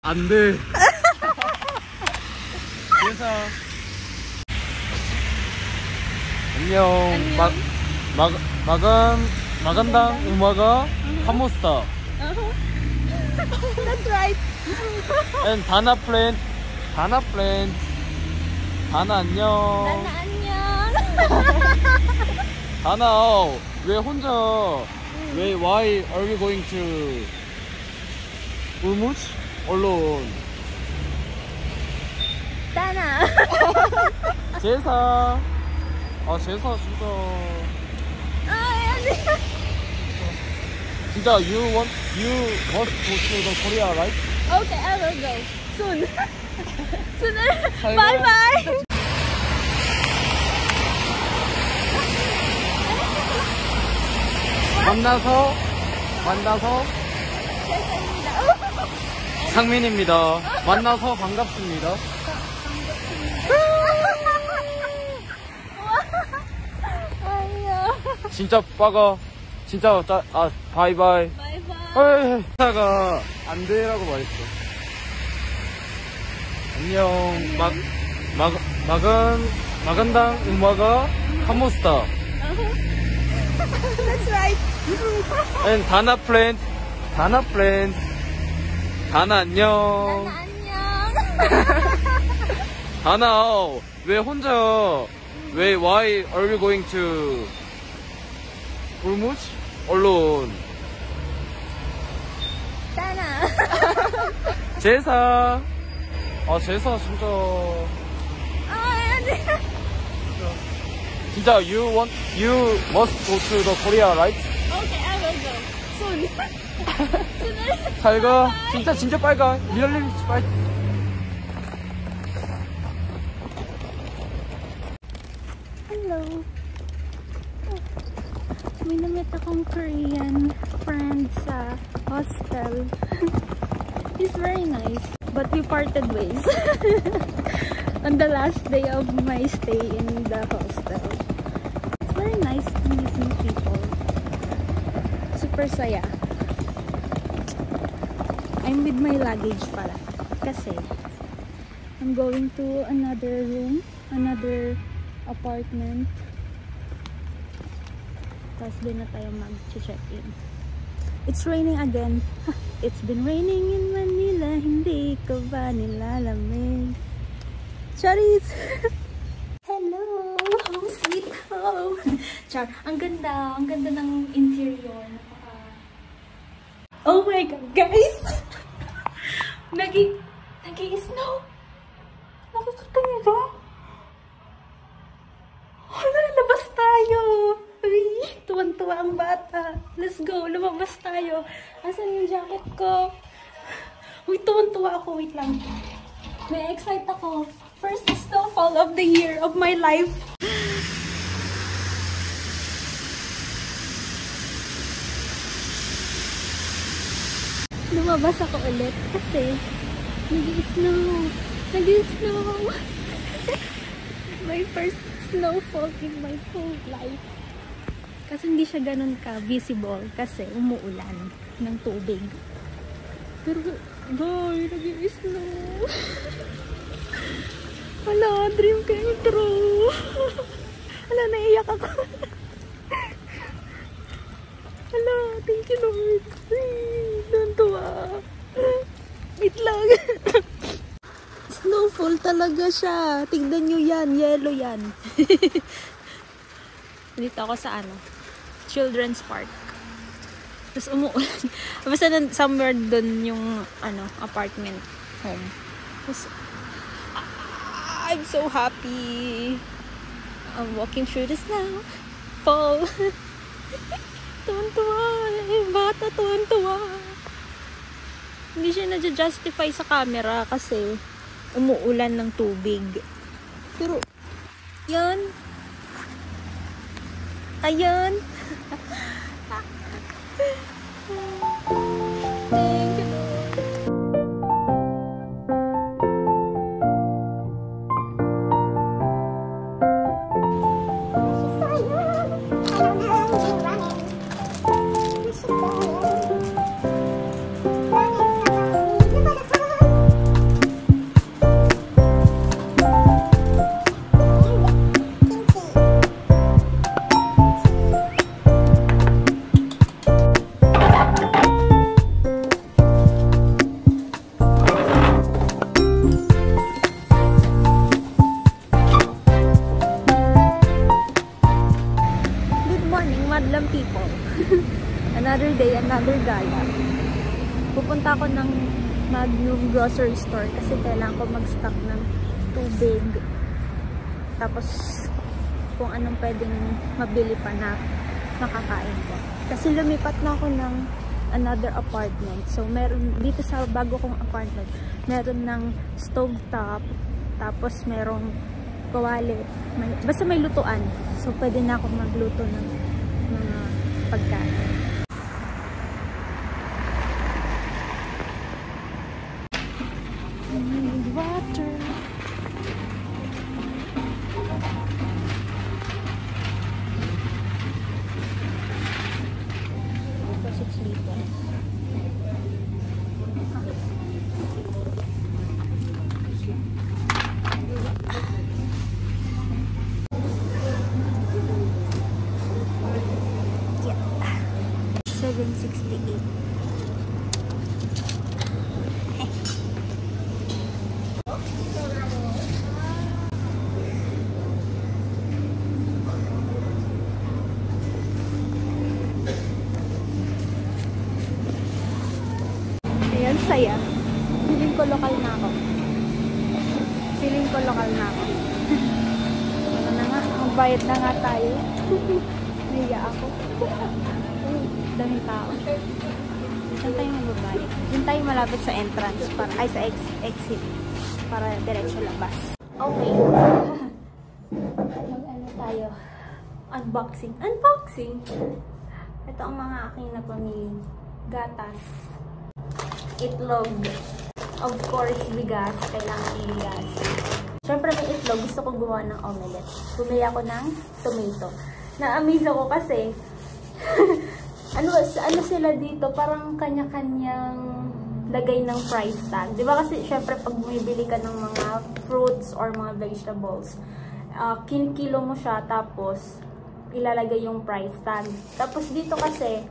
안 돼. 그래서 안녕. magandang umaga. Kamusta? That's right. And Dana friend. Dana 안녕. Dana 안녕. Dana, 왜 혼자? Why are you going to Urmuch alone? Dana. 제사. 제사 진짜. 진짜 you must go to the Korea, right? Okay, I will go soon. Sooner. 잘 Bye 가. bye. 만나서 상민입니다. 만나서 반갑습니다. 진짜 빠가 진짜 바이바이. 바이바이. 회사가 안 돼라고 말했어. 안녕. magandang umaga. Kamusta? That's right. And Dana friend. Dana 안녕. Dana 안녕. Dana, 왜 혼자? Why are you going to Urmuch alone? Dana. 제사. 제사 진짜. 진짜 you must go to the Korea, right? Okay, I will go soon. Sooner. 잘 가. 진짜 빨리 가. 리얼리 빨리. Hello. May namit akong Korean friend sa hostel. He's very nice, but we parted ways on the last day of my stay in the hostel. It's very nice to meet new people. Super saya. I'm with my luggage pala kasi I'm going to another room, another apartment. Tapos din na tayo mag-check-in. It's raining again. It's been raining in Manila. Hindi ko ba nilalamig? Charis! Hello! Home sweet home! Char, ang ganda ng interior. Oh my God, guys! Nag-i-snow! Nakikita niyo ba? Hala, labas tayo! Uy, tuwan-tuwa ang bata. Let's go, lumabas tayo. Asan yung jacket ko? Uy, tuwan-tuwa ako. Wait lang. May excite ako. First snowfall of the year of my life. Lumabas ako ulit kasi nag-i-snow. My first snowfall in my whole life. Kasi hindi siya ganun ka-visible kasi umuulan ng tubig. Pero, boy, nag-i-snow. Hala, dream came true. Hala, naiyak ako. Hala, thank you Lord. Nantuwa. Wait lang. Snowfall talaga siya. Tignan nyo yan. Yellow yan. Dito ako sa Children's Park. Tapos umuulan. Basta somewhere dun yung apartment home. Tapos, I'm so happy. I'm walking through the snow. Fall. Tuwan-tuwa. Yung bata, tuwan-tuwa. Hindi siya na-justify sa camera kasi umuulan ng tubig. Pero, yan. Ayan. Thank you, Lord. Madlang people. Another day, another gala. Pupunta ako ng Magnum grocery store kasi kailangan ko mag-stock ng tubig. Tapos, kung anong pwedeng mabili pa na makakain ko. Kasi lumipat na ako ng another apartment. So, meron dito sa bago kong apartment, meron ng stove top, tapos merong kawali. Basta may lutuan. So, pwede na akong magluto ng mga pagkain. I need water. Ito 6 liters. $7.68. Ayan, saya. Feeling ko lokal na ako. Feeling ko lokal na ako. Ano na nga, magbayad na nga tayo. Naiya ako. Daming tao. Saan tayo magbabayad? Diyan tayo malapit sa entrance, ay sa exit, para diretso labas. Okay. Mag-ano tayo? Unboxing. Unboxing! Ito ang mga aking napamili. Gatas. Itlog. Of course, bigas. Kailangan bigas. Siyempre may itlog. Gusto ko gumawa ng omelette. Bumili ako ng tomato. Na-amaze ako kasi ano sila dito, parang kanya-kanyang lagay ng price tag. Di ba kasi, syempre, pag bumibili ka ng mga fruits or mga vegetables, kinikilo mo siya, tapos ilalagay yung price tag. Tapos dito kasi,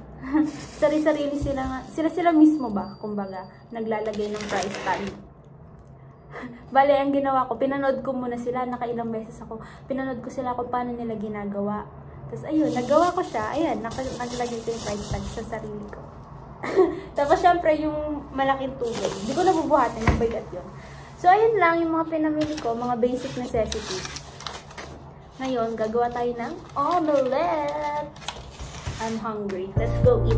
sari-sarili sila mismo ba, kumbaga, naglalagay ng price tag. Bale, ang ginawa ko, pinanood ko muna sila, nakailang beses ako, pinanood ko sila kung paano nila ginagawa. Tapos, ayun, nagawa ko siya. Ayan, nakalagay ko yung price tag sa sarili ko. Tapos, syempre, yung malaking tubig. Hindi ko nabubuhatin, yung bigat yun. So, ayun lang yung mga pinamili ko, mga basic necessities. Ngayon, gagawa tayo ng omelette. I'm hungry. Let's go eat.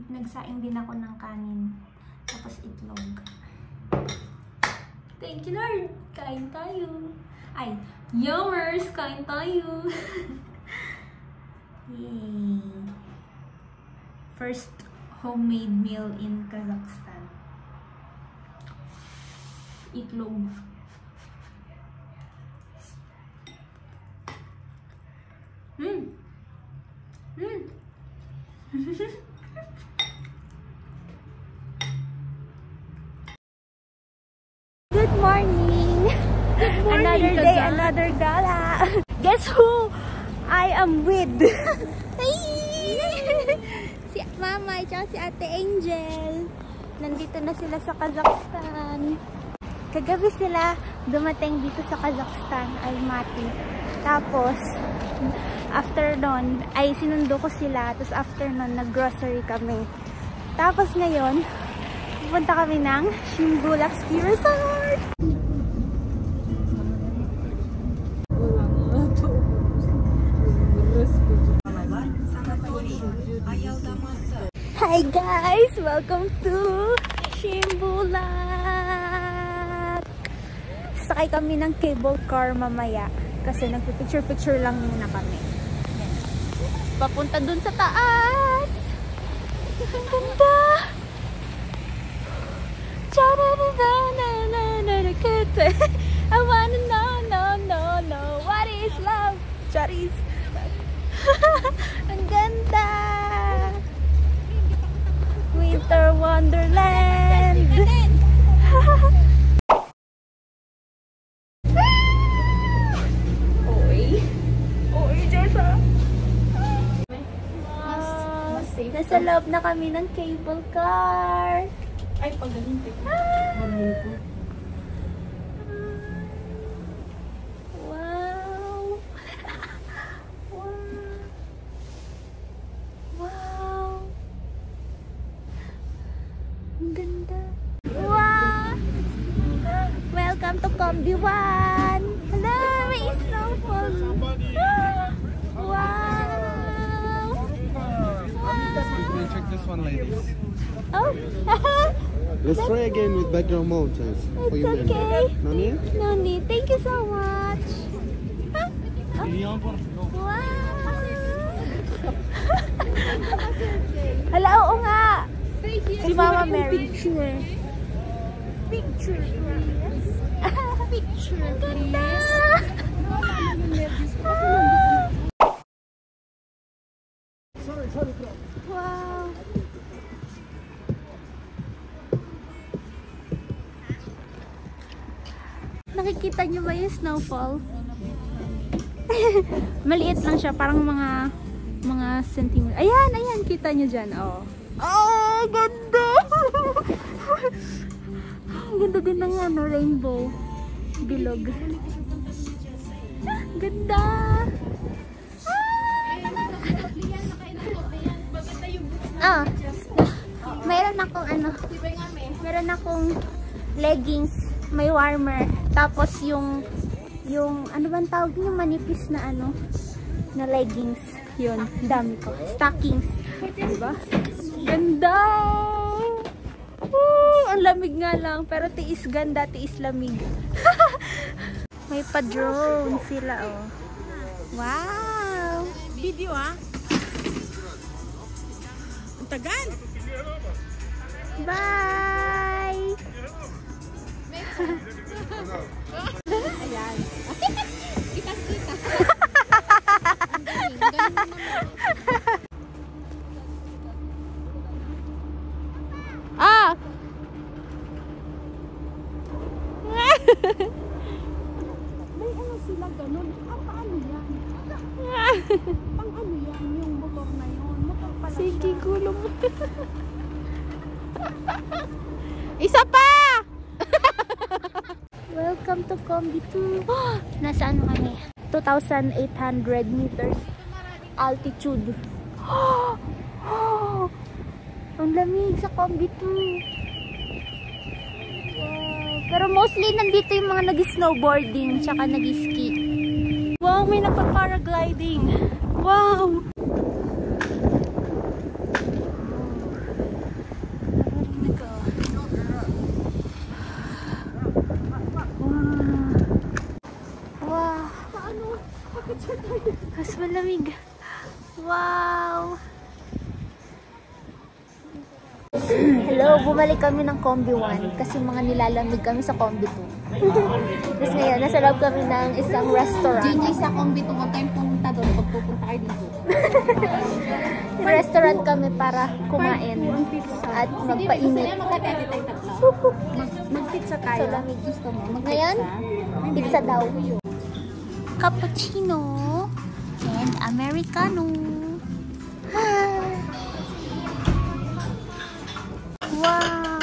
Nagsaing din ako ng kanin. Tapos itlog. Thank you, Lord! Kain tayo! Ay, yummers! Kain tayo! Yay! First homemade meal in Kazakhstan. Itlog. Good morning! Another day, another gala. Guess who I am with? Si Mama at si Ate Angel. Nandito na sila sa Kazakhstan. Kagabi sila dumating dito sa Kazakhstan, Almaty. Tapos, after nun, ay sinundo ko sila. Tapos after nun, nag-grocery kami. Tapos ngayon, pupunta kami ng Shimbulak Ski Resort! Hi guys! Welcome to Shimbulak! Sakay kami ng cable car mamaya kasi nagpipicture-picture lang muna kami. Yan. Papunta dun sa taas! Ang ganda! I wanna know what is love? Charis. Ang ganda. Winter Wonderland. Nasa loob na kami ng cable car. Ay, pagaling. Wow. Wow. Wow. Ang ganda. Wow. Welcome to Combi One. Hello, may snowfall. Wow. Can you check this one, ladies? Oh. Let's try again with background mountains. It's okay. No need? No need. Thank you so much. Wow. Wow. Hala, oo nga. Si Mama Mary. Picture. Picture, please. Picture, please. Wow. Nakikita niyo ba yung snowfall? Maliit lang siya, parang mga centimeter. Ayan, ayan, kita niyo dyan. Oh, oh, ganda! Ang ganda din ng ano, rainbow. Bilog. Ganda! Ah, meron akong ano, meron akong leggings, may warmer, tapos yung ano bang tawag niyo, manipis na ano, na leggings, yun, dami ko, stockings, diba? Ganda! Ang lamig nga lang, pero tiis ganda, tiis lamig. May pa-drone sila, oh. Wow! Video ah. Ang tagal. Bye! Ayan. Kita-kita. Ah! May ano sila ganun. Ah, paano yan? Pang ano yan? Yung motor na yun. Motor pala Sige, siya. gulo mo. Isa pa! Welcome to Combi 2. Nasa ano kami? 2,800 meters altitude. Ang lamig sa Combi 2. Wow. Pero mostly nandito yung mga nag-snowboarding tsaka nag-ski. Wow, may nagpa-paragliding. Wow! Wow! Mas malamig. Wow! Hello, bumalik kami ng Combi 1 kasi mga nilalamig kami sa Combi 2. Tapos ngayon, nasa loob kami ng isang restaurant. GG sa Combi 2, huwag kayong pumunta doon pag pupunta kayo dito. Restaurant kami para kumain at magpainit. Mag-pizza tayo. Sa lamig. Gusto mo? Ngayon, pizza daw. Cappuccino and Americano. Wow!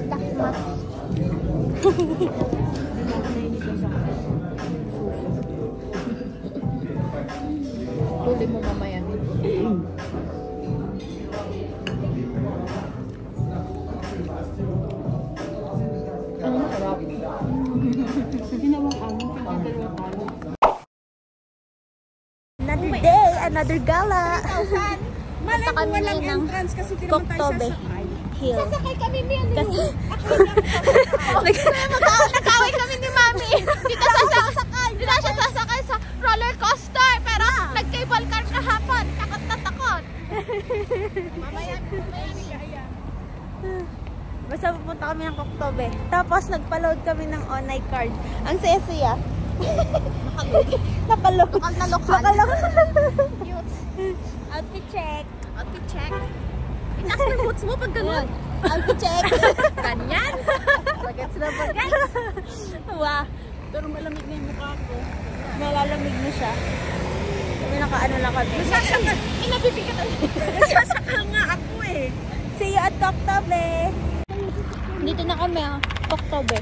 Takmat. Huli mo mamaya. Ang sarap. Ginawang amo. Another day, another gala. Malay mo kami walang ng entrance kasi di naman tayo Koktobe sasakay. Hill. Sasakay kami niya. Kasi Nag-away kami ni Mami. Dito siya sasakay sa roller coaster. Pero nag-cable car kahapon. Takot na takot. Mamaya basta pupunta kami ng Koktobe. Tapos nagpa-load kami ng online card. Ang saya-saya. Napalog. Lokal. Outfit check. Outfit check. Itaas ng boots mo pag ganun. Ang check. Ganyan. Bagets na bagets. Wow. Pero malamig na yung mukha ko. Malalamig na siya. Kami nakaano lang kami. Nasasaka. Inabibigat ang Nasasaka nga ako eh. See you at Toktobe. Dito na kami Toktobe.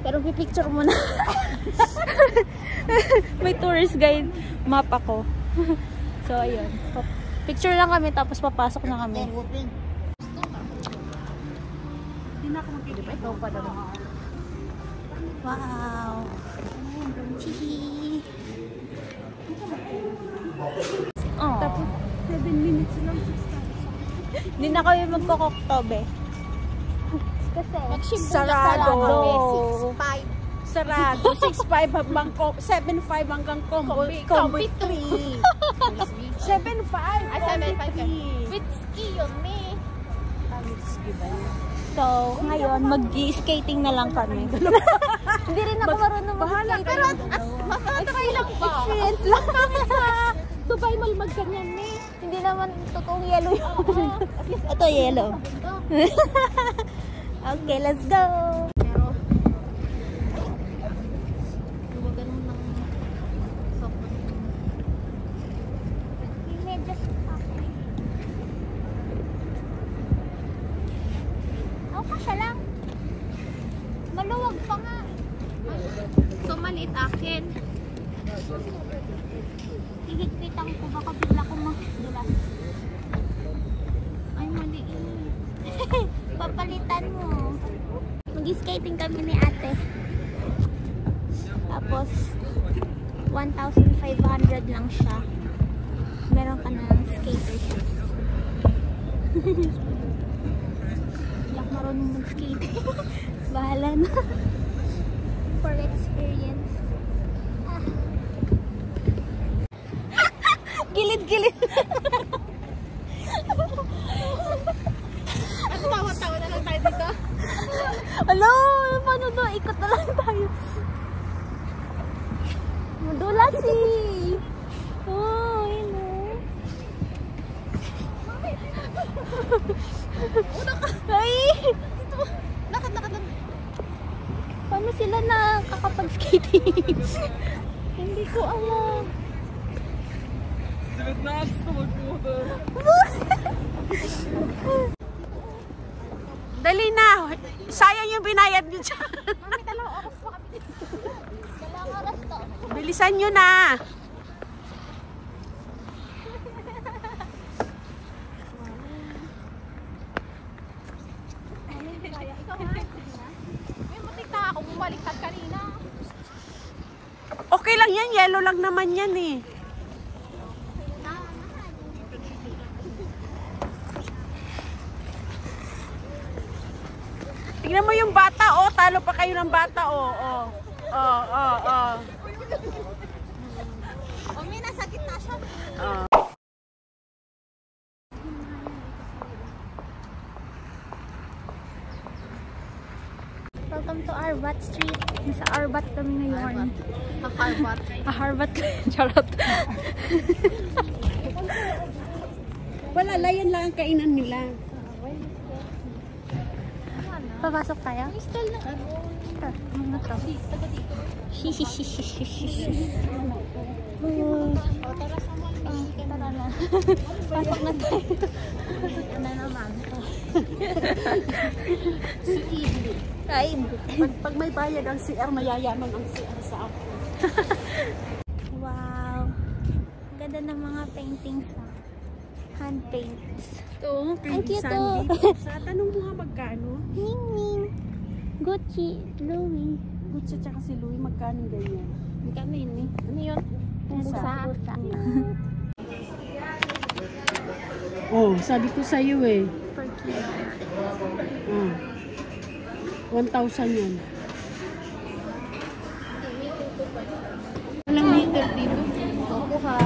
Pero pipicture muna. May tourist guide map ako. So ayun. Picture lang kami tapos papasok na kami. Hindi na ako magkikip. Ikaw pa daw. Wow. Chihi. Oh. Tapos 7 minutes lang 6,000. Hindi na kami magkokoktobe. Kasi Sarado. 6'5". Sarado. 6'5 hanggang 7'5 hanggang combo 3. 7'5. Ay, 7'5 with ski yun, me. So, ngayon, mag-skating na lang kami. Hindi rin ako marunong mag-skate. Pero, makatry lang ba? Experience lang. Dubai Mall magganyan eh. Hindi naman totoong yellow yun. Ito yellow. Okay, let's go! Pero, ganun ng sopa. Medyo okay. Okay siya lang. Maluwag pa nga. So, maliit akin. Hihigpitan ko. Baka bigla ko magdulas. Ay, maliit. Papalitan mo. Mag-skating kami ni ate. Tapos, 1,500 lang siya. Meron ka ng skater shoes. Hindi ako marunong mag-skate. Bahala na. For experience. Ah. Gilid-gilid. Tawa-tawa na lang tayo dito. Hello! Paano doon? Ikot na lang tayo. Madulas eh. Oh, yun Ay! Lakad lang. Paano sila nakakapag-skating? Hindi ko alam. Dali na. Sayang yung binayad nyo dyan. Dalawang oras to. Bilisan nyo na. Ako bumaliktad kanina. Okay lang yan. Yellow lang naman yan eh. Tingnan mo yung bata, oh. Talo pa kayo ng bata, oh. Oh. May nasa gitna siya. Welcome to Arbat Street. Nasa Arbat kami ngayon. Arbat. Charot. Wala, layan lang ang kainan nila. Papasok tayo? Stall na. Ito, mga to. Tara na. Pasok na tayo. Ano naman? Si Ibli. Ay, Pag may bayad ang CR, mayayaman ang CR sa ako. wow. Ganda ng mga paintings. Hand paints. Ito, Ang cute to. Sa tanong mo nga magkano? Ning Ning. Gucci, Louis. Gucci tsaka si Louis, magkano ganyan? Kami ni. Ano yun? Pusa. Oh, sabi ko sa iyo eh. Per kilo. 1,000 yan. Walang meter dito.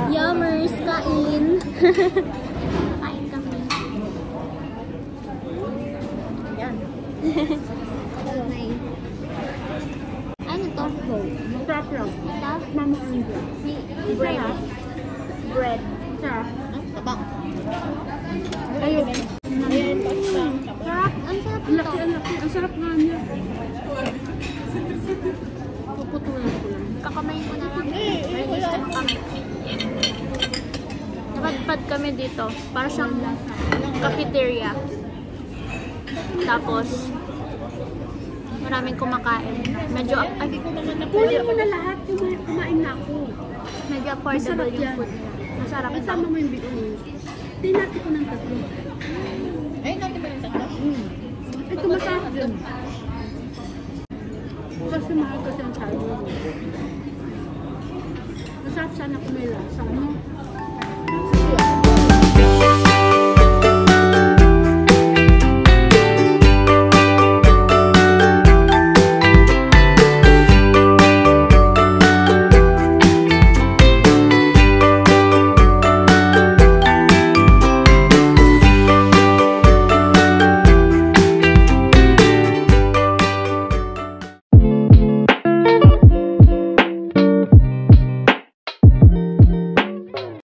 Yummers, kain. Kain kami. Yan. Ano to? Sarap lang. Ito? Mama Angel. Bread. Bread. Sarap. Tabak. Ayun. Lumipad kami dito. Para siyang cafeteria. Tapos, maraming kumakain. Medyo, Kunin mo na lahat, kumain na ako. medyo affordable Masarap yung yan. food. Masarap ito. Kasama mo yung bihon. Tinati ko ng tatlo. Ay, natin ba yung tatlo? Ito masarap yun. Kasi mahal kasi ang sayo. Masarap sana kung may lasa, no?